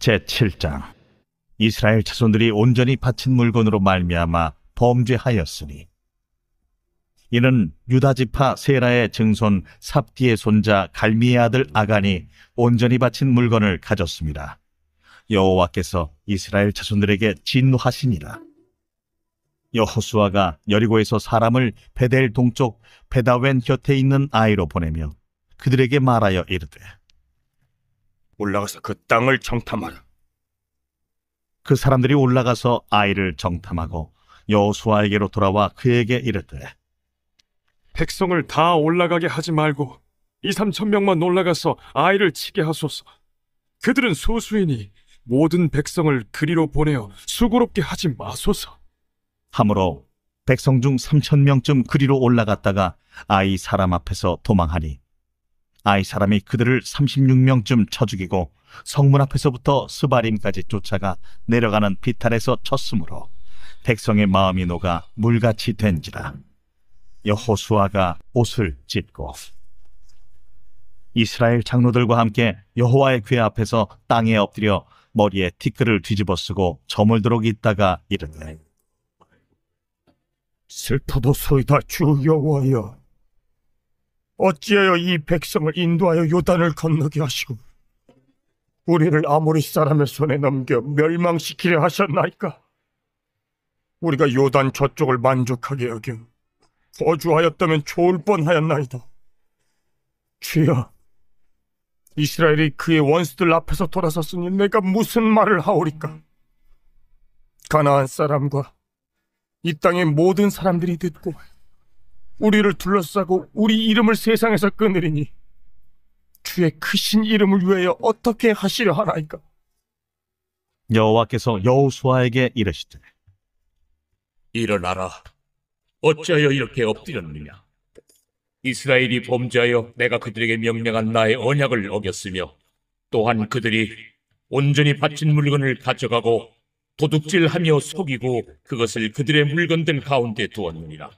제7장. 이스라엘 자손들이 온전히 바친 물건으로 말미암아 범죄하였으니, 이는 유다지파 세라의 증손 삽디의 손자 갈미의 아들 아간이 온전히 바친 물건을 가졌습니다. 여호와께서 이스라엘 자손들에게 진노하시니라. 여호수아가 여리고에서 사람을 베델 동쪽 베다웬 곁에 있는 아이로 보내며 그들에게 말하여 이르되, 올라가서 그 땅을 정탐하라. 그 사람들이 올라가서 아이를 정탐하고 여호수아에게로 돌아와 그에게 이르되, 백성을 다 올라가게 하지 말고 2~3천 명만 올라가서 아이를 치게 하소서. 그들은 소수이니 모든 백성을 그리로 보내어 수고롭게 하지 마소서. 하므로 백성 중 3,000명쯤 그리로 올라갔다가 아이 사람 앞에서 도망하니, 아이 사람이 그들을 36명쯤 쳐 죽이고 성문 앞에서부터 스바림까지 쫓아가 내려가는 비탈에서 쳤으므로 백성의 마음이 녹아 물같이 된지라. 여호수아가 옷을 찢고 이스라엘 장로들과 함께 여호와의 궤 앞에서 땅에 엎드려 머리에 티끌을 뒤집어 쓰고 저물도록 있다가 이르되, 슬프도소이다 주 여호와여, 어찌하여 이 백성을 인도하여 요단을 건너게 하시고 우리를 아모리 사람의 손에 넘겨 멸망시키려 하셨나이까? 우리가 요단 저쪽을 만족하게 여겨 거주하였다면 좋을 뻔하였나이다. 주여, 이스라엘이 그의 원수들 앞에서 돌아섰으니 내가 무슨 말을 하오리까? 가나안 사람과 이 땅의 모든 사람들이 듣고 우리를 둘러싸고 우리 이름을 세상에서 끊으리니 주의 크신 이름을 위하여 어떻게 하시려 하나이까? 여호와께서 여호수아에게 이르시되, 일어나라. 어찌하여 이렇게 엎드렸느냐? 이스라엘이 범죄하여 내가 그들에게 명령한 나의 언약을 어겼으며, 또한 그들이 온전히 바친 물건을 가져가고 도둑질하며 속이고 그것을 그들의 물건들 가운데 두었느니라.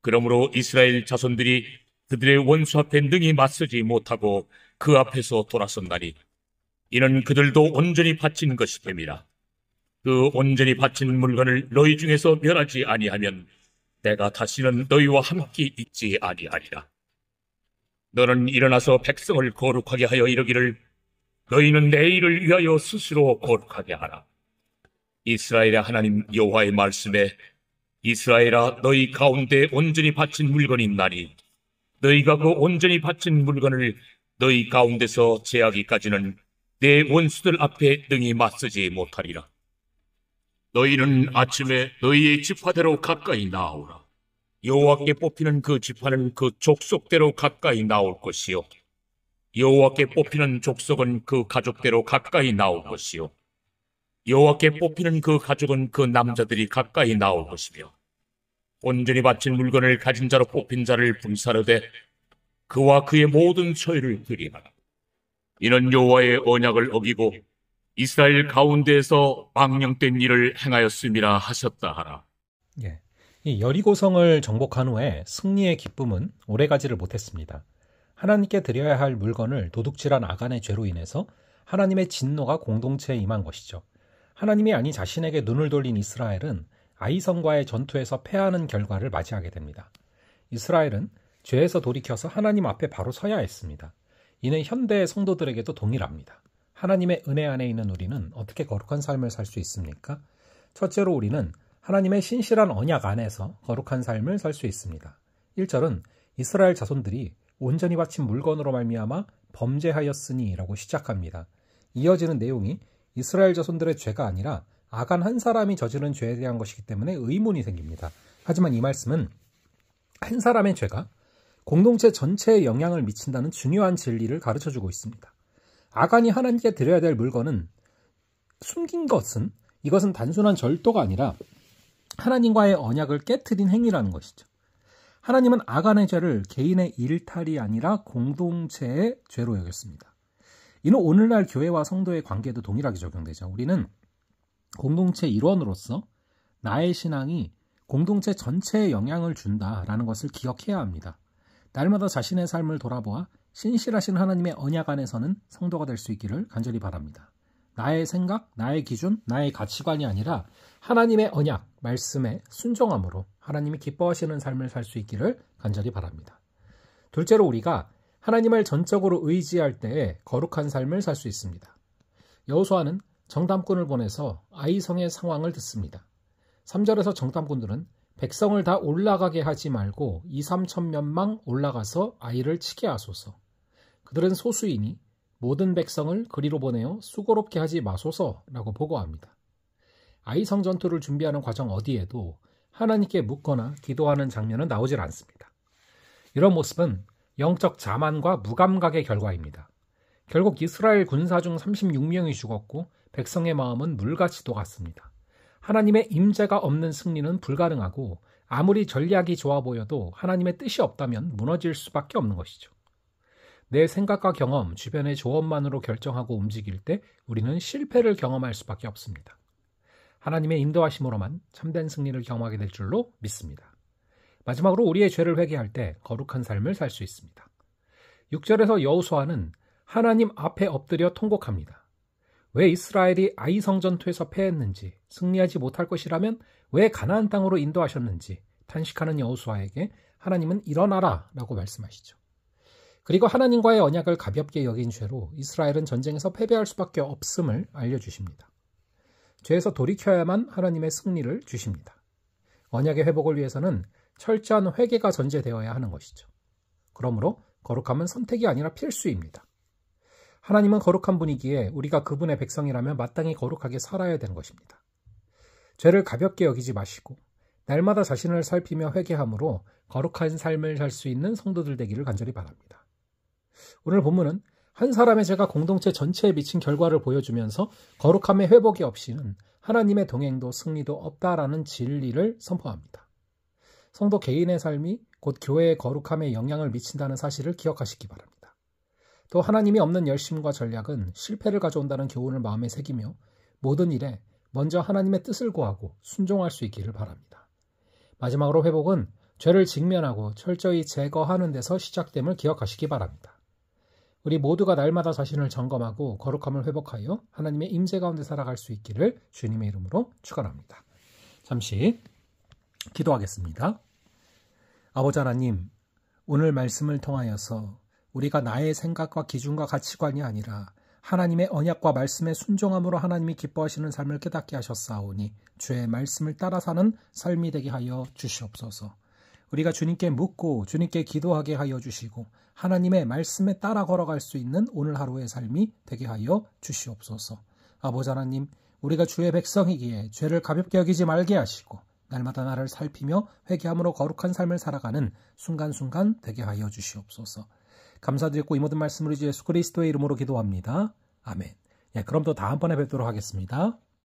그러므로 이스라엘 자손들이 그들의 원수 앞에 능히 맞서지 못하고 그 앞에서 돌아섰나니, 이는 그들도 온전히 바친 것이 됨이라. 그 온전히 바친 물건을 너희 중에서 멸하지 아니하면 내가 다시는 너희와 함께 있지 아니하리라. 너는 일어나서 백성을 거룩하게 하여 이르기를, 너희는 내 일을 위하여 스스로 거룩하게 하라. 이스라엘의 하나님 여호와의 말씀에, 이스라엘아, 너희 가운데 온전히 바친 물건이 있나니 너희가 그 온전히 바친 물건을 너희 가운데서 제하기까지는 내 원수들 앞에 능히 맞서지 못하리라. 너희는 아침에 너희의 지파대로 가까이 나오라. 여호와께 뽑히는 그 지파는 그 족속대로 가까이 나올 것이요, 여호와께 뽑히는 족속은 그 가족대로 가까이 나올 것이요, 여호와께 뽑히는 그 가족은 그 남자들이 가까이 나올 것이며, 온전히 바친 물건을 가진 자로 뽑힌 자를 불사르되 그와 그의 모든 소유를 그리하라. 이는 여호와의 언약을 어기고 이스라엘 가운데에서 망령된 일을 행하였음이라 하셨다 하라. 예, 이 여리고성을 정복한 후에 승리의 기쁨은 오래가지를 못했습니다. 하나님께 드려야 할 물건을 도둑질한 아간의 죄로 인해서 하나님의 진노가 공동체에 임한 것이죠. 하나님이 아닌 자신에게 눈을 돌린 이스라엘은 아이성과의 전투에서 패하는 결과를 맞이하게 됩니다. 이스라엘은 죄에서 돌이켜서 하나님 앞에 바로 서야 했습니다. 이는 현대의 성도들에게도 동일합니다. 하나님의 은혜 안에 있는 우리는 어떻게 거룩한 삶을 살 수 있습니까? 첫째로 우리는 하나님의 신실한 언약 안에서 거룩한 삶을 살 수 있습니다. 1절은 이스라엘 자손들이 온전히 바친 물건으로 말미암아 범죄하였으니 라고 시작합니다. 이어지는 내용이 이스라엘 자손들의 죄가 아니라 아간 한 사람이 저지른 죄에 대한 것이기 때문에 의문이 생깁니다. 하지만 이 말씀은 한 사람의 죄가 공동체 전체에 영향을 미친다는 중요한 진리를 가르쳐주고 있습니다. 아간이 하나님께 드려야 될 물건은 숨긴 것은, 이것은 단순한 절도가 아니라 하나님과의 언약을 깨트린 행위라는 것이죠. 하나님은 아간의 죄를 개인의 일탈이 아니라 공동체의 죄로 여겼습니다. 이는 오늘날 교회와 성도의 관계에도 동일하게 적용되죠. 우리는 공동체 일원으로서 나의 신앙이 공동체 전체에 영향을 준다라는 것을 기억해야 합니다. 날마다 자신의 삶을 돌아보아 신실하신 하나님의 언약 안에서는 성도가 될 수 있기를 간절히 바랍니다. 나의 생각, 나의 기준, 나의 가치관이 아니라 하나님의 언약, 말씀에 순종함으로 하나님이 기뻐하시는 삶을 살 수 있기를 간절히 바랍니다. 둘째로 우리가 하나님을 전적으로 의지할 때에 거룩한 삶을 살 수 있습니다. 여호수아는 정탐꾼을 보내서 아이성의 상황을 듣습니다. 3절에서 정탐꾼들은 백성을 다 올라가게 하지 말고 2~3천명만 올라가서 아이를 치게 하소서. 그들은 소수이니 모든 백성을 그리로 보내어 수고롭게 하지 마소서라고 보고합니다. 아이성 전투를 준비하는 과정 어디에도 하나님께 묻거나 기도하는 장면은 나오질 않습니다. 이런 모습은 영적 자만과 무감각의 결과입니다. 결국 이스라엘 군사 중 36명이 죽었고 백성의 마음은 물같이 녹았습니다. 하나님의 임재가 없는 승리는 불가능하고 아무리 전략이 좋아 보여도 하나님의 뜻이 없다면 무너질 수밖에 없는 것이죠. 내 생각과 경험, 주변의 조언만으로 결정하고 움직일 때 우리는 실패를 경험할 수밖에 없습니다. 하나님의 인도하심으로만 참된 승리를 경험하게 될 줄로 믿습니다. 마지막으로 우리의 죄를 회개할 때 거룩한 삶을 살 수 있습니다. 6절에서 여호수아는 하나님 앞에 엎드려 통곡합니다. 왜 이스라엘이 아이성 전투에서 패했는지, 승리하지 못할 것이라면 왜 가나안 땅으로 인도하셨는지 탄식하는 여호수아에게 하나님은 일어나라 라고 말씀하시죠. 그리고 하나님과의 언약을 가볍게 여긴 죄로 이스라엘은 전쟁에서 패배할 수밖에 없음을 알려주십니다. 죄에서 돌이켜야만 하나님의 승리를 주십니다. 언약의 회복을 위해서는 철저한 회개가 전제되어야 하는 것이죠. 그러므로 거룩함은 선택이 아니라 필수입니다. 하나님은 거룩한 분이기에 우리가 그분의 백성이라면 마땅히 거룩하게 살아야 되는 것입니다. 죄를 가볍게 여기지 마시고 날마다 자신을 살피며 회개함으로 거룩한 삶을 살 수 있는 성도들 되기를 간절히 바랍니다. 오늘 본문은 한 사람의 죄가 공동체 전체에 미친 결과를 보여주면서 거룩함의 회복이 없이는 하나님의 동행도 승리도 없다라는 진리를 선포합니다. 성도 개인의 삶이 곧 교회의 거룩함에 영향을 미친다는 사실을 기억하시기 바랍니다. 또 하나님이 없는 열심과 전략은 실패를 가져온다는 교훈을 마음에 새기며 모든 일에 먼저 하나님의 뜻을 구하고 순종할 수 있기를 바랍니다. 마지막으로 회복은 죄를 직면하고 철저히 제거하는 데서 시작됨을 기억하시기 바랍니다. 우리 모두가 날마다 자신을 점검하고 거룩함을 회복하여 하나님의 임재 가운데 살아갈 수 있기를 주님의 이름으로 축원합니다. 잠시 기도하겠습니다. 아버지 하나님, 오늘 말씀을 통하여서 우리가 나의 생각과 기준과 가치관이 아니라 하나님의 언약과 말씀에 순종함으로 하나님이 기뻐하시는 삶을 깨닫게 하셨사오니 주의 말씀을 따라 사는 삶이 되게 하여 주시옵소서. 우리가 주님께 묻고 주님께 기도하게 하여 주시고 하나님의 말씀에 따라 걸어갈 수 있는 오늘 하루의 삶이 되게 하여 주시옵소서. 아버지 하나님, 우리가 주의 백성이기에 죄를 가볍게 여기지 말게 하시고 날마다 나를 살피며 회개함으로 거룩한 삶을 살아가는 순간순간 되게 하여 주시옵소서. 감사드리고 이 모든 말씀을 주 예수 그리스도의 이름으로 기도합니다. 아멘. 그럼 또 다음번에 뵙도록 하겠습니다.